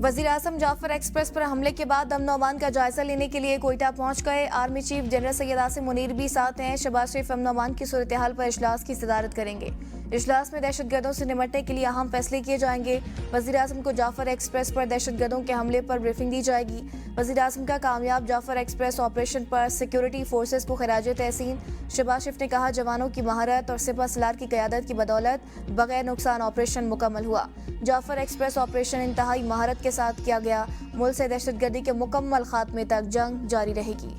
वजीर आजम जाफर एक्सप्रेस पर हमले के बाद अमन अमान का जायजा लेने के लिए कोयटा पहुंच गए। Army chief general Syed Asim Munir भी साथ हैं। शहबाज शरीफ अमन अमान की सूरत हाल पर इजलास की सदारत करेंगे। इजलास में दहशतगर्दों से निपटने के लिए अहम फैसले किए जाएंगे। वजीर आजम को जाफर एक्सप्रेस पर दहशतगर्दों के हमले पर ब्रीफिंग दी जाएगी। वजीर आजम का कामयाब जाफर एक्सप्रेस ऑपरेशन पर सिक्योरिटी फोर्सेस को खराज तहसीन। शहबाज शरीफ ने कहा, जवानों की महारत और सिपह सलार की क़यादत की बदौलत बगैर नुकसान ऑपरेशन मुकम्मल हुआ। जाफर एक्सप्रेस ऑपरेशन इंतहाई महारत के साथ किया गया। मुल्क से दहशतगर्दी के मुकम्मल खात्मे तक जंग जारी रहेगी।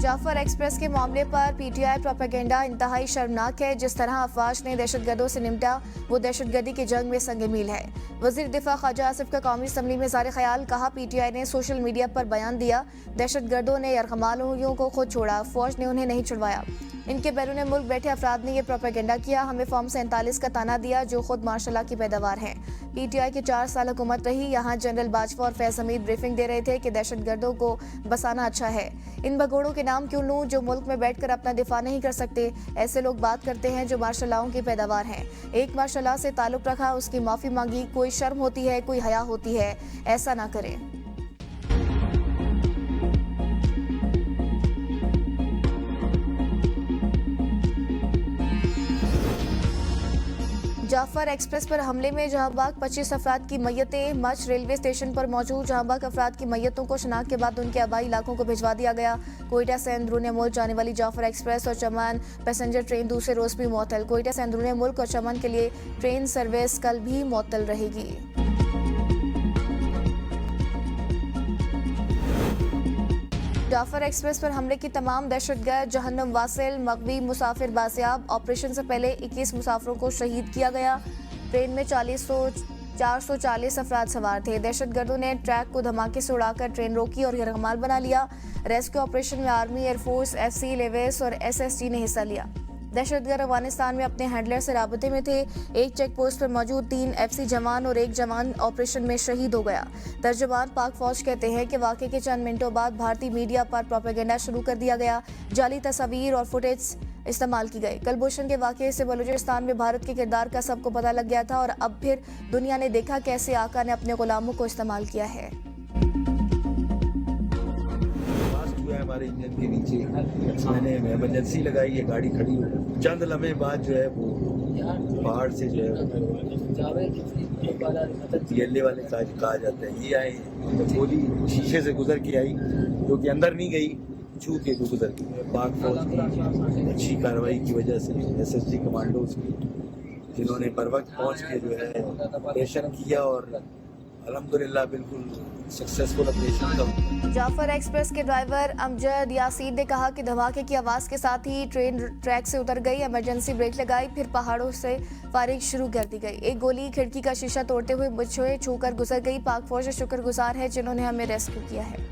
जाफर एक्सप्रेस के मामले पर पीटीआई प्रोपेगेंडा इंतहाई शर्मनाक है। जिस तरह अफवाज ने दहशतगर्दों से निपटा वो दहशतगर्दी की जंग में संग मील है। वजीर दिफा ख्वाजा आसिफ का कौमी असम्बली में ज़ाहिर ख्याल कहा, पीटीआई ने सोशल मीडिया पर बयान दिया, दहशतगर्दों ने यरगमालियों को खुद छोड़ा, फौज ने उन्हें नहीं छुड़वाया। इनके बैरून मुल्क बैठे अफराद ने यह प्रोपेगेंडा किया। हमें फॉर्म 47 का ताना दिया जो खुद मार्शल्लाह की पैदावार है। पीटीआई की 4 साल हुकूमत रही। यहाँ जनरल बाजवा और फैज हमीद ब्रीफिंग दे रहे थे कि दहशतगर्दों को बसाना अच्छा है। इन भगोड़ों के नाम क्यों लूं जो मुल्क में बैठकर अपना दिफा नहीं कर सकते। ऐसे लोग बात करते हैं जो मार्शल्लाहों की पैदावार हैं। एक मार्शल्लाह से ताल्लुक रखा, उसकी माफ़ी मांगी, कोई शर्म होती है, कोई हया होती है। ऐसा ना करें। जाफर एक्सप्रेस पर हमले में जहांबाग 25 अफराद की मैयतें। मच रेलवे स्टेशन पर मौजूद जहांबाग अफराद की मैयतों को शनाख्त के बाद उनके आबाई इलाकों को भिजवा दिया गया। कोयटा से अंदरूनी मुल्क जाने वाली जाफर एक्सप्रेस और चमन पैसेंजर ट्रेन दूसरे रोज भी मुअत्तल। कोयटा से अंदरूनी मुल्क और चमन के लिए ट्रेन सर्विस कल भी मुअत्तल रहेगी। जाफर एक्सप्रेस पर हमले की तमाम दहशतगर्द जहन्नम वासिल मगवी मुसाफिर बाजियाब। ऑपरेशन से पहले 21 मुसाफिरों को शहीद किया गया। ट्रेन में 440 अफराद सवार थे। दहशतगर्दों ने ट्रैक को धमाके से उड़ाकर ट्रेन रोकी और यरगमाल बना लिया। रेस्क्यू ऑपरेशन में आर्मी, एयरफोर्स, FC लेवेस और SSG ने हिस्सा लिया। दहशतगर्द अफगानिस्तान में अपने हैंडलर से राबते में थे। एक चेक पोस्ट पर मौजूद 3 FC जवान और एक जवान ऑपरेशन में शहीद हो गया। तर्जुमान पाक फौज कहते हैं कि वाक़े के चंद मिनटों बाद भारतीय मीडिया पर प्रोपेगेंडा शुरू कर दिया गया। जाली तस्वीर और फुटेज इस्तेमाल की गई। कलभूषण के वाक़े से बलूचिस्तान में भारत के किरदार का सबको पता लग गया था और अब फिर दुनिया ने देखा कैसे आका ने अपने गुलामों को इस्तेमाल किया है। हमारे इंजन के नीचे मैंने इमरजेंसी लगाई है, गाड़ी खड़ी हो। चंद लम्हे बाद जो है वो पहाड़ से जो है येले वाले कहा जाता है, ये आए तो गोली शीशे से गुजर के आई जो कि अंदर नहीं गई, छू के जो गुजर गई। पाक फौज की अच्छी कार्रवाई की वजह से SSG कमांडोज की, जिन्होंने बर वक्त पहुँच के जो है ऑपरेशन किया और अल्हम्दुलिल्लाह बिल्कुल सक्सेसफुल ऑपरेशन था। जाफर एक्सप्रेस के ड्राइवर अमजद यासीन ने कहा कि धमाके की आवाज़ के साथ ही ट्रेन ट्रैक से उतर गई। इमरजेंसी ब्रेक लगाई, फिर पहाड़ों से फायरिंग शुरू कर दी गई। एक गोली खिड़की का शीशा तोड़ते हुए मुझे छूकर गुजर गई। पाक फौज शुक्रगुजार है जिन्होंने हमें रेस्क्यू किया है।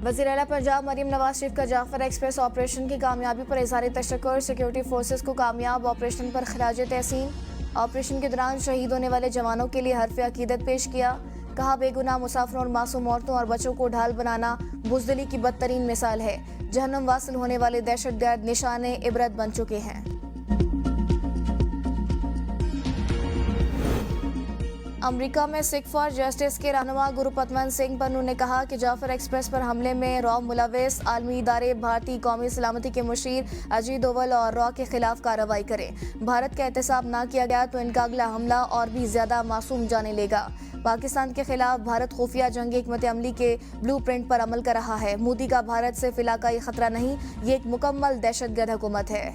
वज़ीर आला पंजाब मरीम नवाज शरीफ का जाफर एक्सप्रेस ऑपरेशन की कामयाबी पर इज़हार तशक्कुर। सिक्योरिटी फोर्सेस को कामयाब ऑपरेशन पर खराज तहसीन। ऑपरेशन के दौरान शहीद होने वाले जवानों के लिए हर्फ़ अकीदत पेश किया। कहा, बेगुनाह मुसाफिरों और मासूम औरतों और बच्चों को ढाल बनाना बुज़दिली की बदतरीन मिसाल है। जहन्नम वासिल होने वाले दहशतगर्द निशाने इबरत बन चुके हैं। अमेरिका में सिख फॉर जस्टिस के रहनुमा गुरुपतवंत सिंह पन्नू ने कहा कि जाफर एक्सप्रेस पर हमले में रॉ मुलविस आलमी इदारे भारतीय कौमी सलामती के मुशीर अजीत डोवल और रॉ के खिलाफ कार्रवाई करें। भारत का एहतसाब ना किया गया तो इनका अगला हमला और भी ज्यादा मासूम जाने लेगा। पाकिस्तान के खिलाफ भारत खुफिया जंगी हिकमत अमली के ब्लूप्रिंट पर अमल कर रहा है। मोदी का भारत से इलाकाई खतरा नहीं, ये एक मुकम्मल दहशतगर्द हुकूमत है।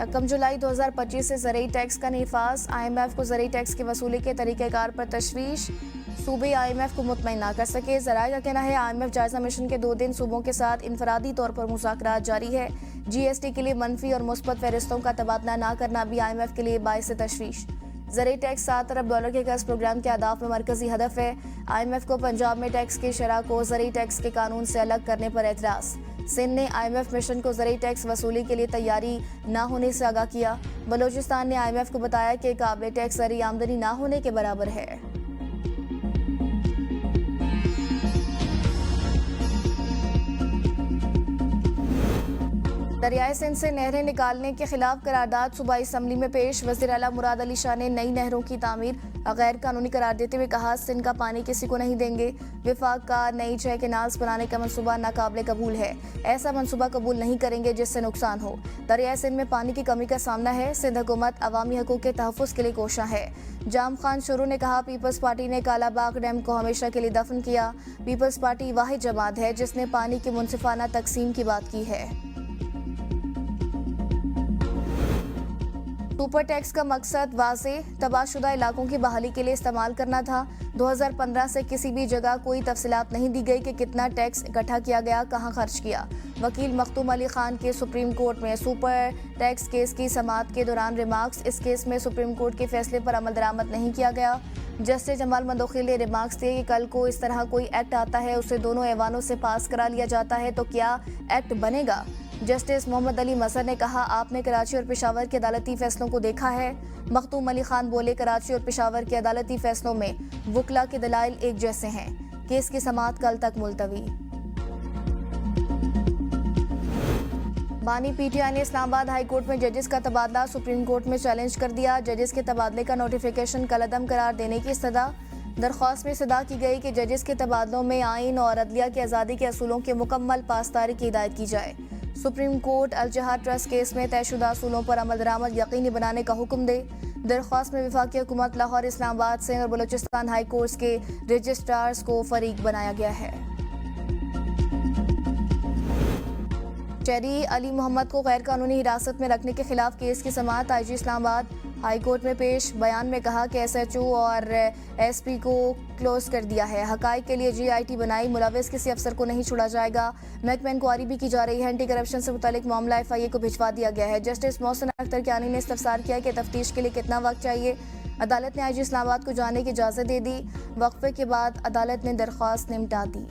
1 जुलाई 2025 से ज़रई टैक्स का निफाज। IMF को ज़रई टैक्स की वसूली के तरीक़ेकार पर तशवीश। सूबे IMF को मुतमईन ना कर सके। ज़राए का कहना है IMF जायजा मिशन के 2 दिन सूबों के साथ इनफरादी तौर पर मुज़ाकरात जारी है। GST के लिए मनफी और मुस्बत फहरिस्तों का तबादला ना करना भी IMF के लिए बाइस तशवीश। ज़रई टैक्स $7 अरब के कर्ज प्रोग्राम के अहदाफ में मरकजी हदफ है। IMF को पंजाब में टैक्स की शरह को ज़रई टैक्स के कानून से अलग करने पर एतराज़। सिंध ने IMF मिशन को ज़रई टैक्स वसूली के लिए तैयारी ना होने से आगाह किया। बलूचिस्तान ने IMF को बताया कि काबिल टैक्स ज़रई आमदनी ना होने के बराबर है। दरियाए सिंध से नहरें निकालने के खिलाफ करारदाद सूबाई असम्बली में पेश। वज़ीर आला मुराद अली शाह ने नई नहरों की तामीर गैर कानूनी करार देते हुए कहा, सिंध का पानी किसी को नहीं देंगे। विफाक का नई 6 कैनाल्स बनाने का मंसूबा नाकाबिले कबूल है। ऐसा मंसूबा कबूल नहीं करेंगे जिससे नुकसान हो। दरियाए सिंध में पानी की कमी का सामना है। सिंध हुकूमत अवामी हकूक़ के तहफ़्फ़ुज़ के लिए कोशा है। जाम खान शुरू ने कहा, पीपल्स पार्टी ने कालाबाग डैम को हमेशा के लिए दफन किया। पीपल्स पार्टी वाहिद जमात है जिसने पानी की मुनसिफाना तकसीम की बात की है। सुपर टैक्स का मकसद वाज़े तबाहशुदा इलाकों की बहाली के लिए इस्तेमाल करना था। 2015 से किसी भी जगह कोई तफसीलात नहीं दी गई कि कितना टैक्स इकट्ठा किया गया, कहां खर्च किया। वकील मखदूम अली खान के सुप्रीम कोर्ट में सुपर टैक्स केस की समाअत के दौरान रिमार्क्स। इस केस में सुप्रीम कोर्ट के फैसले पर अमल दरामद नहीं किया गया। जस्टिस जमाल मंदोखिल ने रिमार्क्स दिए कि कल को इस तरह कोई एक्ट आता है, उसे दोनों ऐवानों से पास करा लिया जाता है तो क्या एक्ट बनेगा। जस्टिस मोहम्मद अली मसर ने कहा, आपने कराची और पेशावर के अदालती फैसलों को देखा है। मखदूम अली खान बोले, कराची और पेशावर के अदालती फैसलों में वकला के दलाइल एक जैसे हैं। केस की समाअत कल तक मुलतवी। बानी पीटीआई ने इस्लामाबाद हाई कोर्ट में जजेस का तबादला सुप्रीम कोर्ट में चैलेंज कर दिया। जजेस के तबादले का नोटिफिकेशन कलअदम करार देने की सदा। दरख्वास्त में सदा की गई कि जजेस के तबादलों में आइन और अदलिया की आज़ादी के असूलों के मुकम्मल पासदारी की हिदायत की जाए। सुप्रीम कोर्ट अल-जहाद ट्रस्ट केस में तयशुदा असूलों पर अमल दरामद यकीनी बनाने का हुक्म दे। दरख्वास्त में वफाकी हुकूमत, लाहौर, इस्लामाबाद, सिंध और बलूचिस्तान हाई कोर्ट्स के रजिस्ट्रार्स को फरीक बनाया गया है। चेरी अली मोहम्मद को गैर कानूनी हिरासत में रखने के खिलाफ केस की समाअत IG इस्लामाबाद हाई कोर्ट में पेश। बयान में कहा कि SHO और SP को क्लोज कर दिया है। हकाइक के लिए GIT बनाई, मुलविस किसी अफसर को नहीं छोड़ा जाएगा। महकमा इंक्वायरी भी की जा रही है। एंटी करप्शन से मुतालिक मामला FIA को भिजवा दिया गया है। जस्टिस मोहसिन अख्तर कियानी ने इस्तफसार किया कि तफ्तीश के लिए कितना वक्त चाहिए। अदालत ने IG इस्लामाबाद को जाने की इजाज़त दे दी। वक्फे के बाद अदालत ने दरख्वास्त निपटा दी।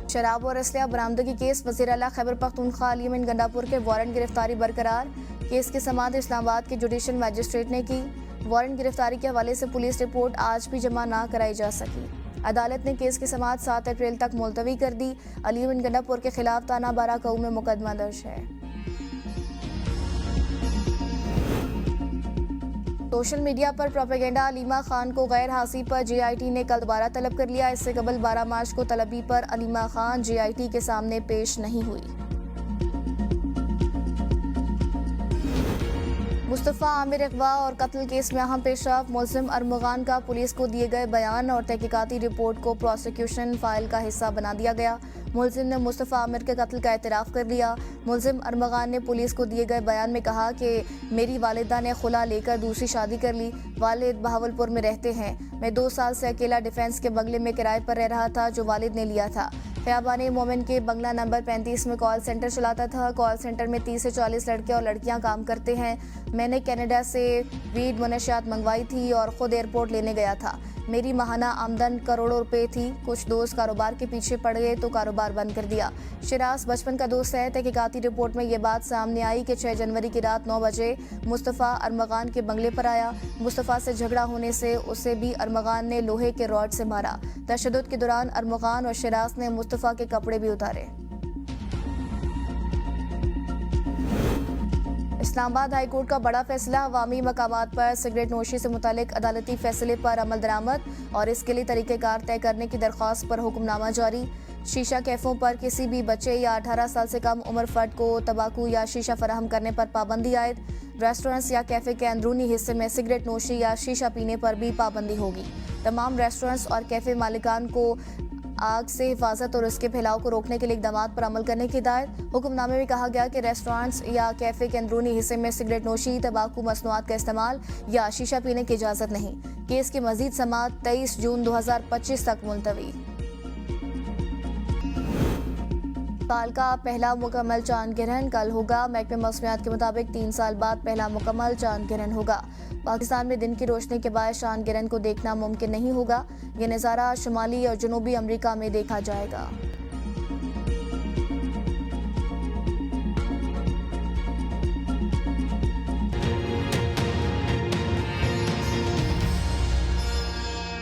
शराब और असलहा बरामदगी केस। वज़ीर आला खैबर पख्तूनख्वा अली अमीन गंडापुर के वारंट गिरफ्तारी बरकरार। केस की समाअत इस्लामाबाद के जुडिशल मजिस्ट्रेट ने की। वारंट गिरफ्तारी के हवाले से पुलिस रिपोर्ट आज भी जमा ना कराई जा सकी। अदालत ने केस की समाअत 7 अप्रैल तक मुलतवी कर दी। अली अमीन गंडापुर के खिलाफ ताना बारा कऊ में मुकदमा दर्ज है। सोशल मीडिया पर प्रोपेगेंडा। अलीमा खान को गैर हाजिरी पर GIT ने कल दोबारा तलब कर लिया। इससे कबल 12 मार्च को तलबी पर अलीमा खान GIT के सामने पेश नहीं हुई। मुस्तफ़ा आमिर अगवा और कत्ल केस में अहम पेशरफ। मुलजिम अरमगान का पुलिस को दिए गए बयान और तहकीकाती रिपोर्ट को प्रोसिक्यूशन फाइल का हिस्सा बना दिया गया। मुलजिम ने मुस्तफ़ा आमिर के कत्ल का एतराफ़ कर लिया। मुलजिम अरमगान ने पुलिस को दिए गए बयान में कहा कि मेरी वालिदा ने खुला लेकर दूसरी शादी कर ली। वालिद बहावलपुर में रहते हैं। मैं 2 साल से अकेला डिफेंस के बंगले में किराए पर रह रहा था जो वालिद ने लिया था। ख़याबान मोमिन के बंगला नंबर 35 में कॉल सेंटर चलाता था। कॉल सेंटर में 30 से 40 लड़के और लड़कियां काम करते हैं। मैंने कनाडा से वीड मुनशियात मंगवाई थी और ख़ुद एयरपोर्ट लेने गया था। मेरी माहाना आमदन करोड़ों रुपए थी। कुछ दोस्त कारोबार के पीछे पड़ गए तो कारोबार बंद कर दिया। शिराज बचपन का दोस्त है। तहकीकाती रिपोर्ट में ये बात सामने आई कि 6 जनवरी की रात 9 बजे मुस्तफ़ा अरमगान के बंगले पर आया। मुस्तफ़ा से झगड़ा होने से उसे भी अरमगान ने लोहे के रॉड से मारा। तशद्दुद के दौरान अरमगान और शिराज ने मुस्तफ़ा के कपड़े भी उतारे। इस्लामाबाद हाई कोर्ट का बड़ा फैसला। अवामी मकामात पर सिगरेट नोशी से मुतालिक अदालती फैसले पर अमल दरामद और इसके लिए तरीक़ेकार तय करने की दरख्वास्त पर हुक्मनामा जारी। शीशा कैफों पर किसी भी बच्चे या 18 साल से कम उम्र फर्द को तंबाकू या शीशा फराहम करने पर पाबंदी आयद। रेस्टोरेंट्स या कैफ़े के अंदरूनी हिस्से में सिगरेट नोशी या शीशा पीने पर भी पाबंदी होगी। तमाम रेस्टोरेंट्स और कैफ़े मालिकान को आग से हिफाजत और उसके फैलाव को रोकने के लिए इक़दामात पर अमल करने की हिदायत। हुक्मनामे में कहा गया कि रेस्टोरेंट्स या कैफ़े के अंदरूनी हिस्से में सिगरेट नोशी, तंबाकू मसनूआत का इस्तेमाल या शीशा पीने की इजाज़त नहीं। केस की मज़ीद समाअत 23 जून 2025 तक मुलतवी। साल का पहला मुकम्मल चांद ग्रहण कल होगा। महकमे मौसमियात के मुताबिक 3 साल बाद पहला मुकम्मल चांद ग्रहण होगा। पाकिस्तान में दिन की रोशनी के बाद चांद ग्रहण को देखना मुमकिन नहीं होगा। यह नज़ारा शुमाली और जनूबी अमेरिका में देखा जाएगा।